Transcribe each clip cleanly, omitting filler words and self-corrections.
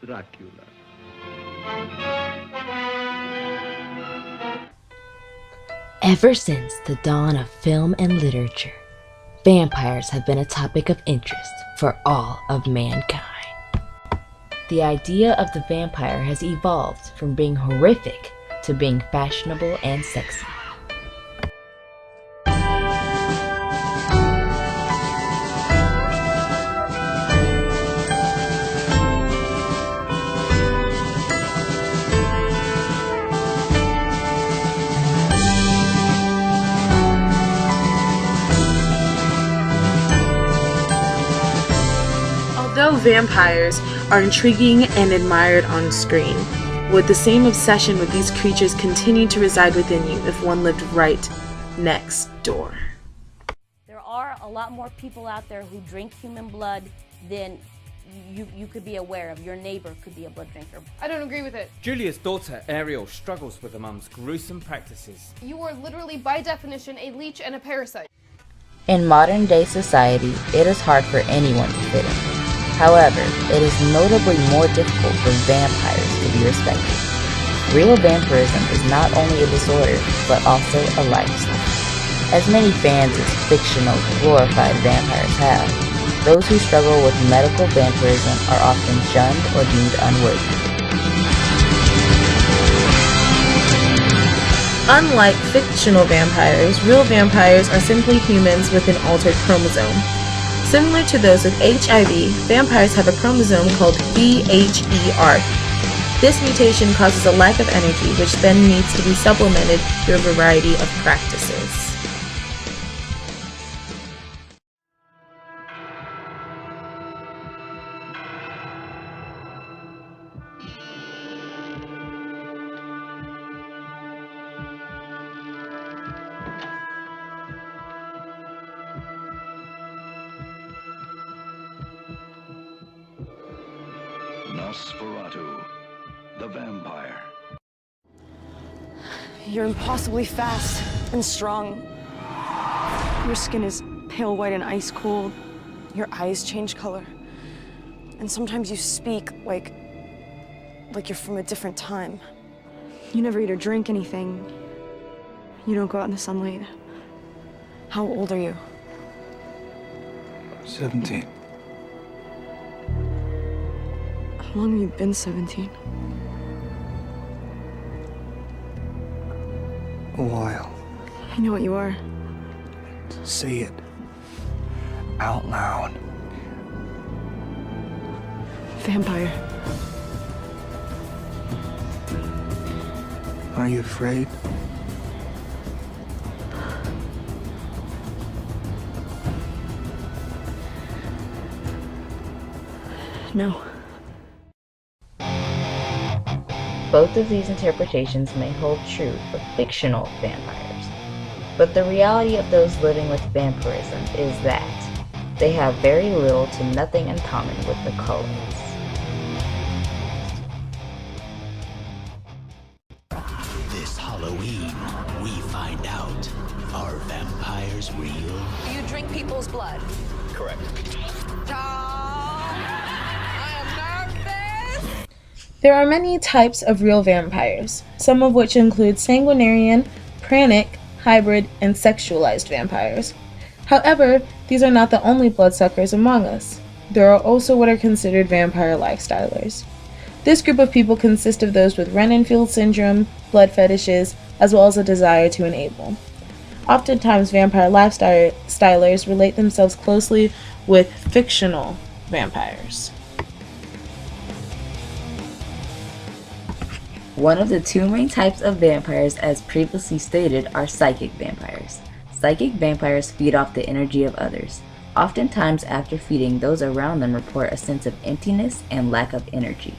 Dracula. Ever since the dawn of film and literature, vampires have been a topic of interest for all of mankind. The idea of the vampire has evolved from being horrific to being fashionable and sexy. Although vampires are intriguing and admired on screen, would the same obsession with these creatures continue to reside within you if one lived right next door? There are a lot more people out there who drink human blood than you could be aware of. Your neighbor could be a blood drinker. I don't agree with it. Julia's daughter, Ariel, struggles with her mum's gruesome practices. You are literally, by definition, a leech and a parasite. In modern day society, it is hard for anyone to fit in. However, it is notably more difficult for vampires to be respected. Real vampirism is not only a disorder, but also a lifestyle. As many fans as fictional, glorified vampires have, those who struggle with medical vampirism are often shunned or deemed unworthy. Unlike fictional vampires, real vampires are simply humans with an altered chromosome. Similar to those with HIV, vampires have a chromosome called VHER. This mutation causes a lack of energy, which then needs to be supplemented through a variety of practices. Nosferatu, the vampire. You're impossibly fast and strong. Your skin is pale white and ice cold. Your eyes change color. And sometimes you speak like you're from a different time. You never eat or drink anything. You don't go out in the sunlight. How old are you? 17. How long have you been 17? A while. I know what you are. Say it. Out loud. Vampire. Are you afraid? No. Both of these interpretations may hold true for fictional vampires, but the reality of those living with vampirism is that they have very little to nothing in common with the Cullens. This Halloween, we find out, are vampires real? You drink people's blood. Correct. There are many types of real vampires, some of which include sanguinarian, pranic, hybrid, and sexualized vampires. However, these are not the only bloodsuckers among us. There are also what are considered vampire lifestylers. This group of people consists of those with Renenfield syndrome, blood fetishes, as well as a desire to enable. Oftentimes, vampire lifestylers relate themselves closely with fictional vampires. One of the two main types of vampires, as previously stated, are psychic vampires. Psychic vampires feed off the energy of others. Oftentimes, after feeding, those around them report a sense of emptiness and lack of energy.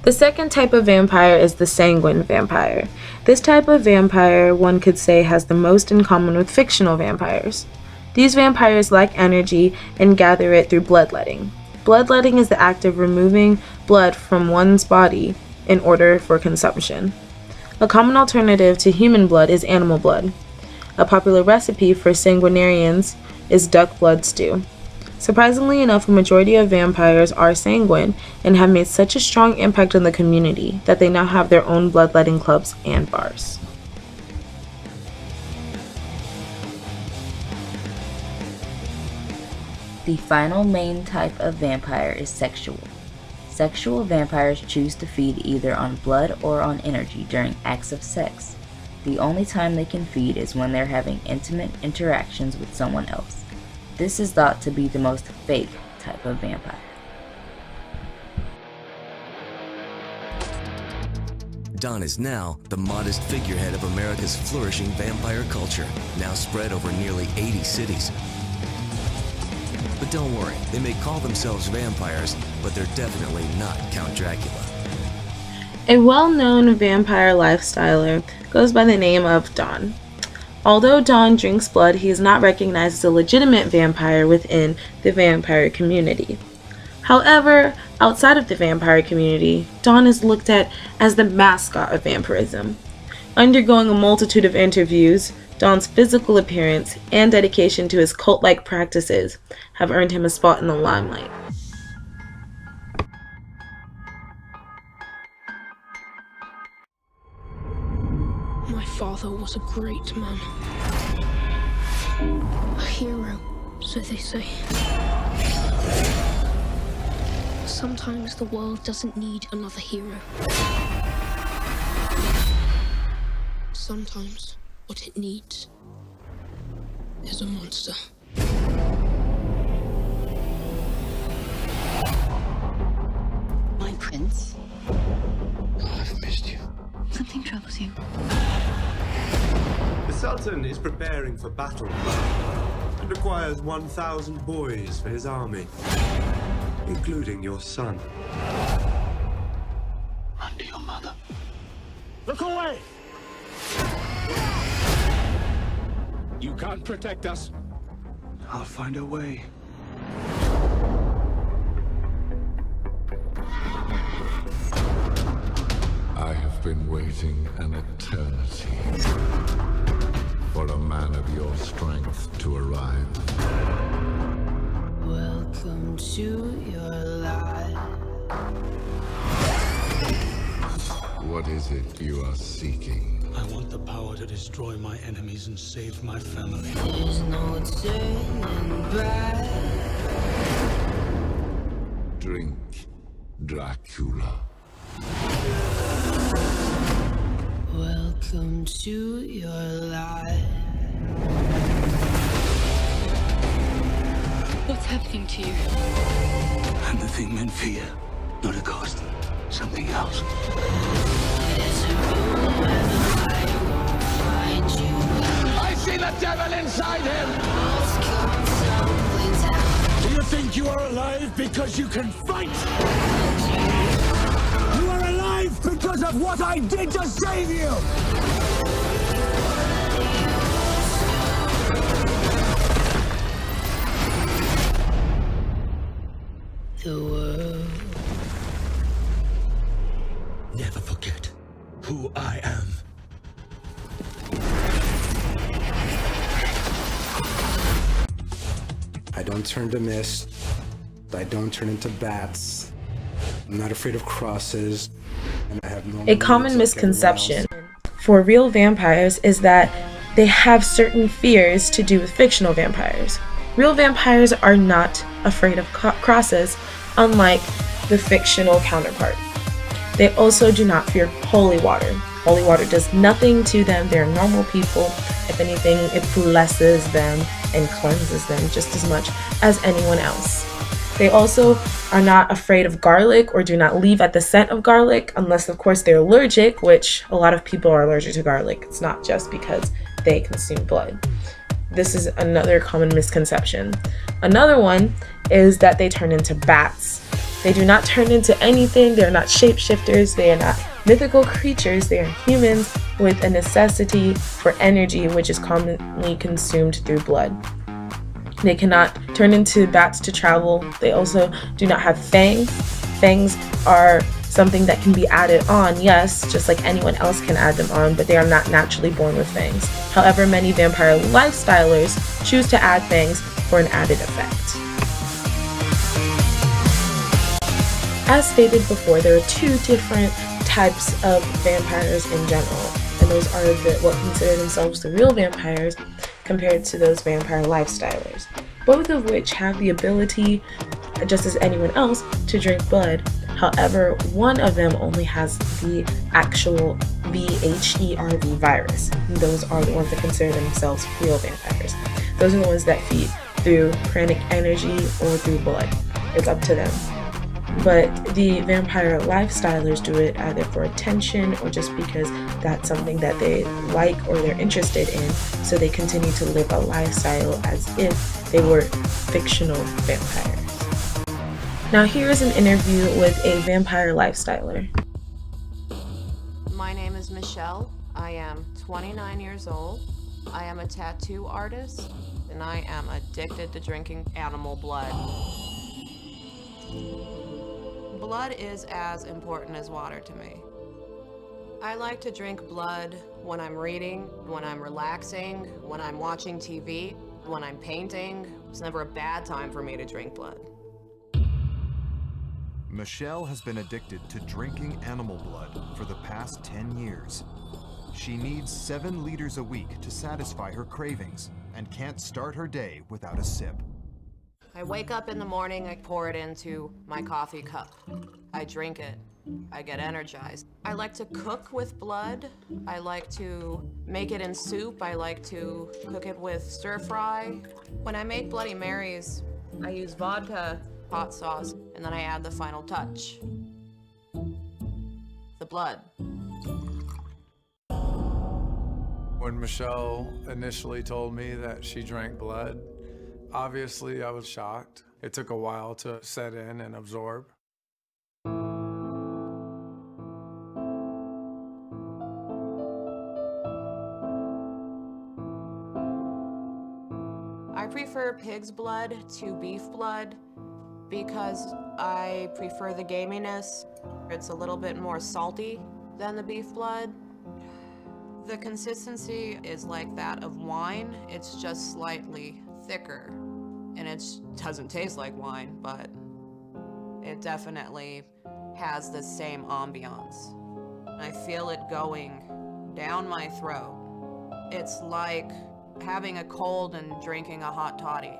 The second type of vampire is the sanguine vampire. This type of vampire, one could say, has the most in common with fictional vampires. These vampires lack energy and gather it through bloodletting. Bloodletting is the act of removing blood from one's body in order for consumption. A common alternative to human blood is animal blood. A popular recipe for sanguinarians is duck blood stew. Surprisingly enough, a majority of vampires are sanguine and have made such a strong impact on the community that they now have their own bloodletting clubs and bars. The final main type of vampire is sexual. Sexual vampires choose to feed either on blood or on energy during acts of sex. The only time they can feed is when they're having intimate interactions with someone else. This is thought to be the most fake type of vampire. Dawn is now the modest figurehead of America's flourishing vampire culture, now spread over nearly 80 cities. But don't worry, they may call themselves vampires, but they're definitely not Count Dracula. A well-known vampire lifestyler goes by the name of Dawn. Although Dawn drinks blood, he is not recognized as a legitimate vampire within the vampire community. However, outside of the vampire community, Dawn is looked at as the mascot of vampirism. Undergoing a multitude of interviews, Dawn's physical appearance and dedication to his cult-like practices have earned him a spot in the limelight. My father was a great man. A hero, so they say. Sometimes the world doesn't need another hero. Sometimes what it needs is a monster. My prince? I've missed you. Something troubles you. The Sultan is preparing for battle and requires 1,000 boys for his army, including your son. Run to your mother. Look away! You can't protect us. I'll find a way. I have been waiting an eternity for a man of your strength to arrive. Welcome to your life. What is it you are seeking? I want the power to destroy my enemies and save my family. There's no turning back. Drink, Dracula. Welcome to your life. What's happening to you? I'm the thing men fear, not a ghost. Something else. There's a room where the light won't find you. I see the devil inside him! Walls come tumbling down. Do you think you are alive because you can fight? You are alive because of what I did to save you! The world. Never forget who I am. I don't turn to mist. I don't turn into bats. I'm not afraid of crosses. And I have no. A common misconception for real vampires is that they have certain fears to do with fictional vampires. Real vampires are not afraid of crosses, unlike the fictional counterpart. They also do not fear holy water. Holy water does nothing to them. They're normal people. If anything, it blesses them and cleanses them just as much as anyone else. They also are not afraid of garlic or do not leave at the scent of garlic, unless of course they're allergic, which a lot of people are allergic to garlic. It's not just because they consume blood. This is another common misconception. Another one is that they turn into bats. They do not turn into anything. They're not shapeshifters. They are not mythical creatures. They are humans with a necessity for energy, which is commonly consumed through blood. They cannot turn into bats to travel. They also do not have fangs. Fangs are something that can be added on, yes, just like anyone else can add them on, but they are not naturally born with fangs. However, many vampire lifestylers choose to add fangs for an added effect. As stated before, there are two different types of vampires in general, and those are what consider themselves the real vampires compared to those vampire lifestylers, both of which have the ability, just as anyone else, to drink blood. However, one of them only has the actual VHERV virus. Those are the ones that consider themselves real vampires. Those are the ones that feed through pranic energy or through blood. It's up to them. But the vampire lifestylers do it either for attention or just because that's something that they like or they're interested in, so they continue to live a lifestyle as if they were fictional vampires. Now here is an interview with a vampire lifestyler. My name is Michelle. I am 29 years old. I am a tattoo artist, and I am addicted to drinking animal blood. Blood is as important as water to me. I like to drink blood when I'm reading, when I'm relaxing, when I'm watching TV, when I'm painting. It's never a bad time for me to drink blood. Michelle has been addicted to drinking animal blood for the past 10 years. She needs 7 liters a week to satisfy her cravings and can't start her day without a sip. I wake up in the morning, I pour it into my coffee cup. I drink it. I get energized. I like to cook with blood. I like to make it in soup. I like to cook it with stir fry. When I make Bloody Marys, I use vodka, hot sauce, and then I add the final touch. The blood. When Michelle initially told me that she drank blood, obviously I was shocked. It took a while to set in and absorb. I prefer pig's blood to beef blood because I prefer the gaminess. It's a little bit more salty than the beef blood. The consistency is like that of wine. It's just slightly thicker. And it doesn't taste like wine, but it definitely has the same ambiance. I feel it going down my throat. It's like having a cold and drinking a hot toddy.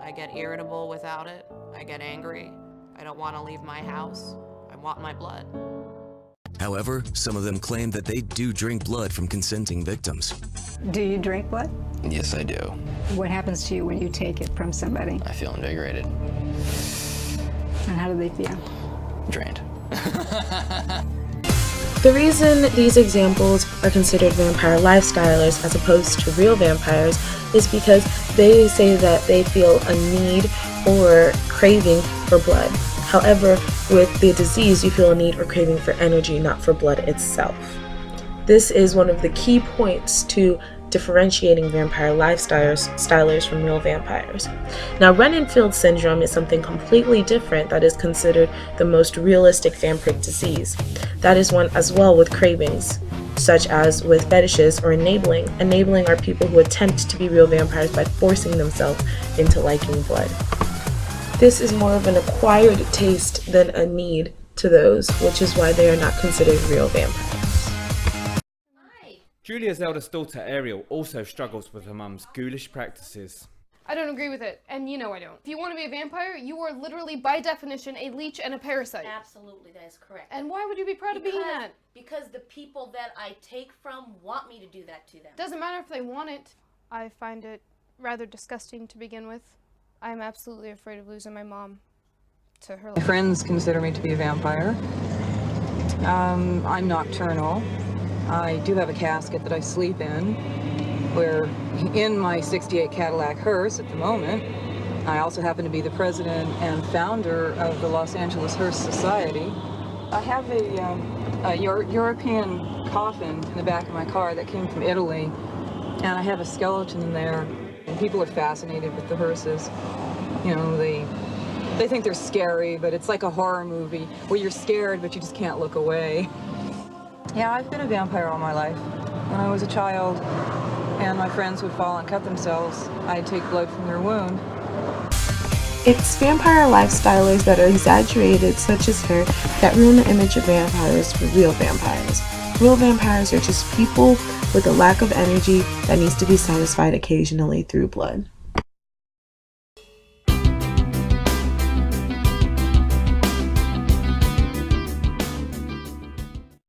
I get irritable without it. I get angry. I don't want to leave my house. I want my blood. However, some of them claim that they do drink blood from consenting victims. Do you drink blood? Yes, I do. What happens to you when you take it from somebody? I feel invigorated. And how do they feel? Drained. The reason these examples are considered vampire lifestylers as opposed to real vampires is because they say that they feel a need or craving for blood. However, with the disease, you feel a need or craving for energy, not for blood itself. This is one of the key points to differentiating vampire lifestylers from real vampires. Now, Renenfield syndrome is something completely different that is considered the most realistic vampiric disease. That is one as well with cravings, such as with fetishes or enabling. Enabling are people who attempt to be real vampires by forcing themselves into liking blood. This is more of an acquired taste than a need to those, which is why they are not considered real vampires. Julia's eldest daughter, Ariel, also struggles with her mum's ghoulish practices. I don't agree with it, and you know I don't. If you want to be a vampire, you are literally, by definition, a leech and a parasite. Absolutely, that is correct. And why would you be proud of being that? Because the people that I take from want me to do that to them. Doesn't matter if they want it. I find it rather disgusting to begin with. I'm absolutely afraid of losing my mom to her. My friends consider me to be a vampire. I'm nocturnal. I do have a casket that I sleep in. We're in my '68 Cadillac hearse at the moment. I also happen to be the president and founder of the Los Angeles Hearse Society. I have a European coffin in the back of my car that came from Italy, and I have a skeleton in there. And people are fascinated with the hearses. You know, they think they're scary, but it's like a horror movie where you're scared, but you just can't look away. Yeah, I've been a vampire all my life. When I was a child and my friends would fall and cut themselves, I'd take blood from their wound. It's vampire lifestylers that are exaggerated, such as her, that ruin the image of vampires for real vampires. Real vampires are just people with a lack of energy that needs to be satisfied occasionally through blood.